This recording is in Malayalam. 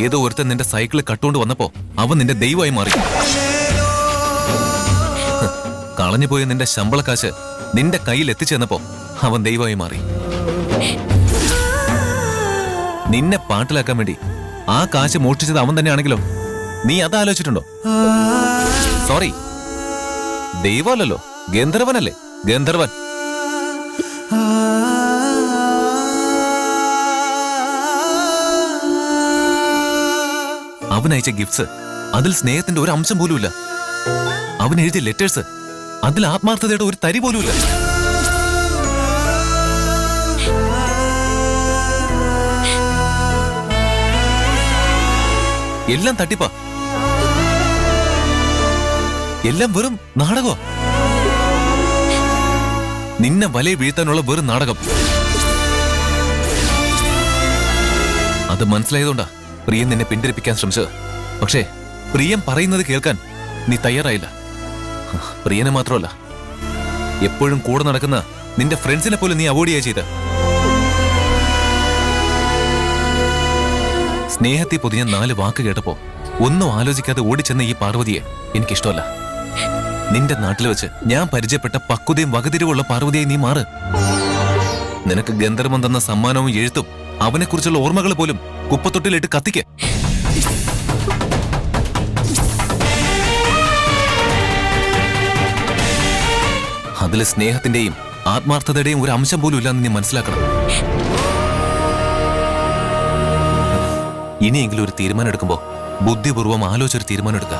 ഏതോ ഒരുത്തൻ നിന്റെ സൈക്കിള് കട്ടുകൊണ്ട് വന്നപ്പോ അവൻ നിന്റെ ദൈവമായി മാറി. കളഞ്ഞുപോയ നിന്റെ ശമ്പളക്കാശ് നിന്റെ കയ്യിൽ എത്തിച്ചെന്നപ്പോ അവൻ ദൈവമായി മാറി. നിന്നെ പാട്ടിലാക്കാൻ വേണ്ടി ആ കാശ് മോഷ്ടിച്ചത് അവൻ തന്നെയാണെങ്കിലോ നീ അതാലോചിച്ചിട്ടുണ്ടോ? സോറി, ദൈവമല്ലല്ലോ, ഗന്ധർവനല്ലേ, ഗന്ധർവൻ. അവൻ അയച്ച ഗിഫ്റ്റ്സ് അതിൽ സ്നേഹത്തിന്റെ ഒരു അംശം പോലുമില്ല. അവൻ എഴുതിയ ലെറ്റേഴ്സ് അതിൽ ആത്മാർത്ഥതയുടെ ഒരു തരി പോലുമില്ല. എല്ലാം തട്ടിപ്പാ, എല്ലാം വെറും നാടകമാ. നിന്നെ വലയെ വീഴ്ത്താനുള്ള വെറും നാടകം. അത് മനസ്സിലായതുകൊണ്ടാ പ്രിയൻ നിന്നെ പിന്തിരിപ്പിക്കാൻ ശ്രമിച്ചത്. പക്ഷേ പ്രിയം പറയുന്നത് കേൾക്കാൻ നീ തയ്യാറായില്ല. പ്രിയനെ മാത്രമല്ല, എപ്പോഴും കൂടെ നടക്കുന്ന നിന്റെ ഫ്രണ്ട്സിനെ പോലും നീ അവോയ്ഡ് ചെയ്യാ ചെയ്ത. സ്നേഹത്തെ പൊതിഞ്ഞ 4 വാക്ക് കേട്ടപ്പോ ഒന്നും ആലോചിക്കാതെ ഓടിച്ചെന്ന ഈ പാർവതിയെ എനിക്കിഷ്ടമല്ല. നിന്റെ നാട്ടിൽ വെച്ച് ഞാൻ പരിചയപ്പെട്ട പക്വതയും വകതിരിവുള്ള പാർവതിയെ നീ മാറ്. നിനക്ക് ഗന്ധർവൻ തന്ന സമ്മാനവും എഴുത്തും അവനെക്കുറിച്ചുള്ള ഓർമ്മകൾ പോലും കുപ്പത്തൊട്ടിലിട്ട് കത്തിക്ക്. അതില് സ്നേഹത്തിന്റെയും ആത്മാർത്ഥതയുടെയും ഒരു അംശം പോലും ഇല്ലാന്ന് നീ മനസ്സിലാക്കണം. ഇനിയെങ്കിലും ഒരു തീരുമാനം എടുക്കുമ്പോ ബുദ്ധിപൂർവ്വം ആലോചിച്ചൊരു തീരുമാനം എടുക്കുക.